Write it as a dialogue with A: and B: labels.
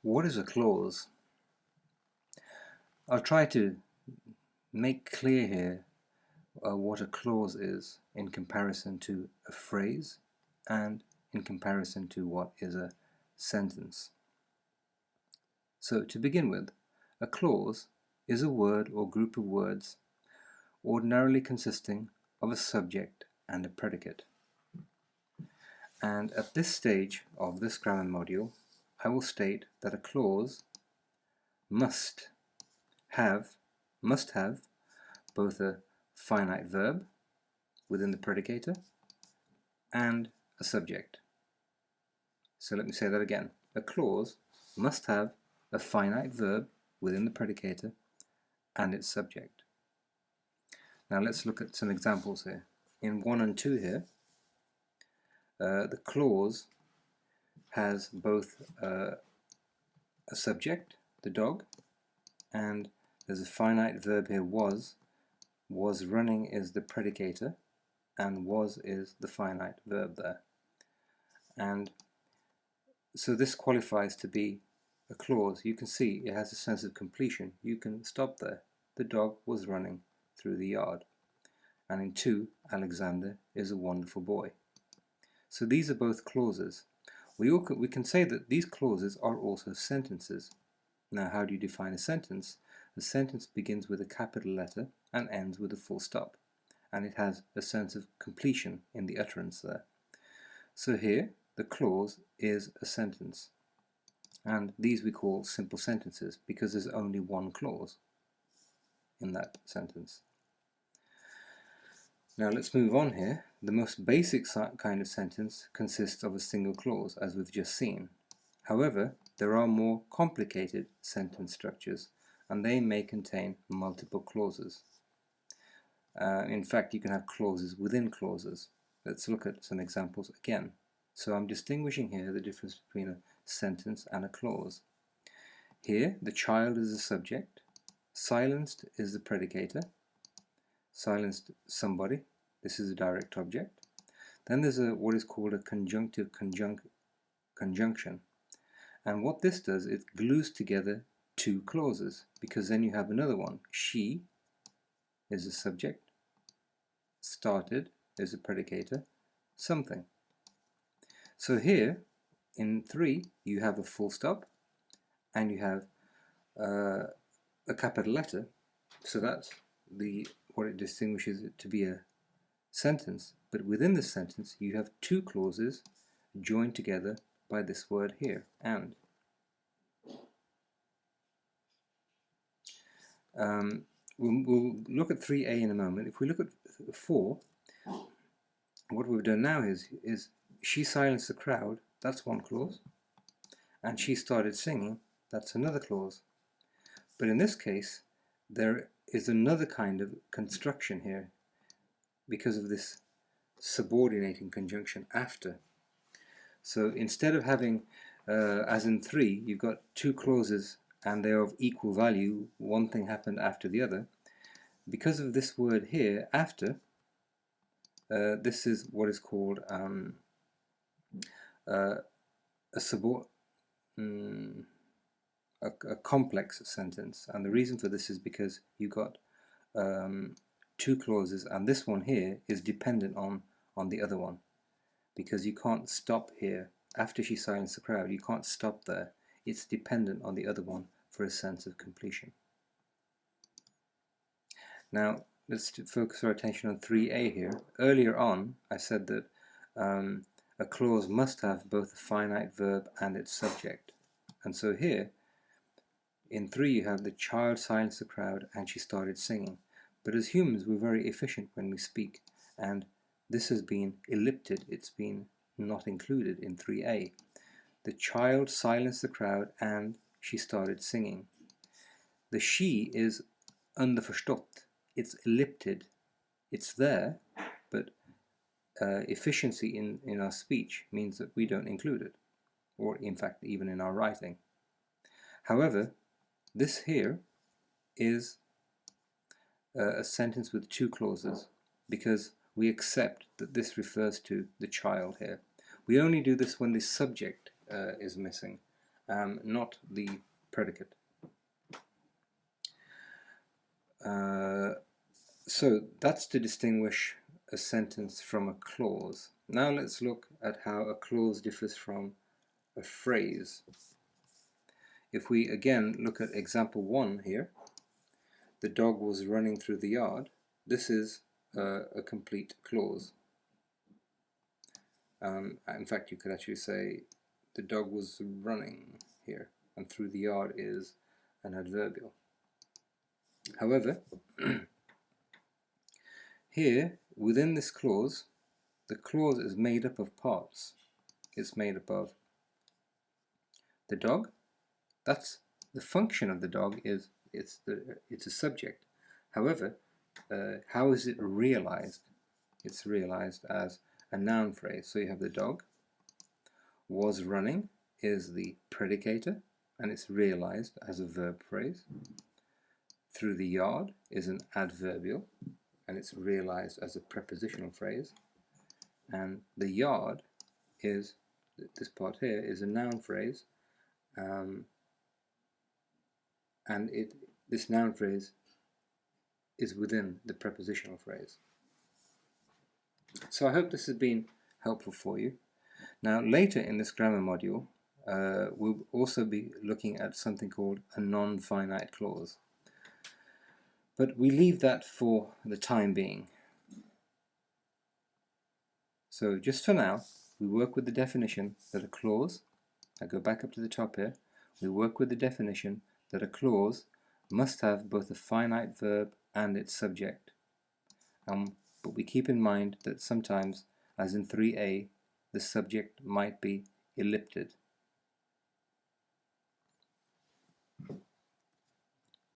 A: What is a clause? I'll try to make clear here what a clause is in comparison to a phrase and in comparison to what is a sentence. So to begin with, a clause is a word or group of words ordinarily consisting of a subject and a predicate. And at this stage of this grammar module, I will state that a clause must have both a finite verb within the predicator and a subject. So let me say that again. A clause must have a finite verb within the predicator and its subject. Now let's look at some examples here. In 1 and 2 here, the clause has both a subject, the dog, and there's a finite verb here, was. Was running is the predicator, and was is the finite verb there. And so this qualifies to be a clause. You can see it has a sense of completion. You can stop there. The dog was running through the yard. And in 2, Alexander is a wonderful boy. So these are both clauses. We can say that these clauses are also sentences. Now, how do you define a sentence? A sentence begins with a capital letter and ends with a full stop, and it has a sense of completion in the utterance there. So here, the clause is a sentence, and these we call simple sentences because there's only one clause in that sentence. Now let's move on here. The most basic kind of sentence consists of a single clause, as we've just seen. However, there are more complicated sentence structures, and they may contain multiple clauses. In fact, you can have clauses within clauses. Let's look at some examples again. So I'm distinguishing here the difference between a sentence and a clause. Here, the child is the subject, silenced is the predicator, silenced somebody, this is a direct object. Then there's what is called a conjunctive conjunction. And what this does, it glues together two clauses, because then you have another one. She is the subject, started is a predicator, something. So here in 3 you have a full stop and you have a capital letter, so that's what it distinguishes it to be a sentence. But within the sentence you have two clauses joined together by this word here, and. We'll look at 3a in a moment. If we look at 4, what we've done now is she silenced the crowd, that's one clause, and she started singing, that's another clause. But in this case, there is another kind of construction here because of this subordinating conjunction after. So instead of having, as in 3, you've got two clauses and they're of equal value, one thing happened after the other. Because of this word here, after, this is what is called a complex sentence. And the reason for this is because you've got two clauses, and this one here is dependent on the other one, because you can't stop here. After she silenced the crowd, you can't stop there. It's dependent on the other one for a sense of completion. Now let's focus our attention on 3a here. Earlier on I said that a clause must have both a finite verb and its subject, and so here in 3 you have the child silenced the crowd and she started singing. But as humans we're very efficient when we speak, and this has been ellipted, it's been not included in 3a. The child silenced the crowd and she started singing. The she is underförstått, it's ellipted, it's there, but efficiency in our speech means that we don't include it, or in fact even in our writing. However, this here is a sentence with two clauses, because we accept that this refers to the child here. We only do this when the subject is missing, not the predicate. So that's to distinguish a sentence from a clause. Now let's look at how a clause differs from a phrase. If we again look at example 1 here, the dog was running through the yard. This is a complete clause. In fact, you could actually say the dog was running here, and through the yard is an adverbial. However, here within this clause, the clause is made up of parts. It's made up of the dog. That's the function of the dog, is it's a subject. However, how is it realized? It's realized as a noun phrase. So you have the dog. Was running is the predicator, and it's realized as a verb phrase. Through the yard is an adverbial, and it's realized as a prepositional phrase. And the yard is, this part here, is a noun phrase, and this noun phrase is within the prepositional phrase. So I hope this has been helpful for you. Now later in this grammar module, we'll also be looking at something called a non-finite clause. But we leave that for the time being. So just for now, we work with the definition that a clause, I go back up to the top here, we work with the definition that a clause must have both a finite verb and its subject. But we keep in mind that sometimes, as in 3a, the subject might be ellipted.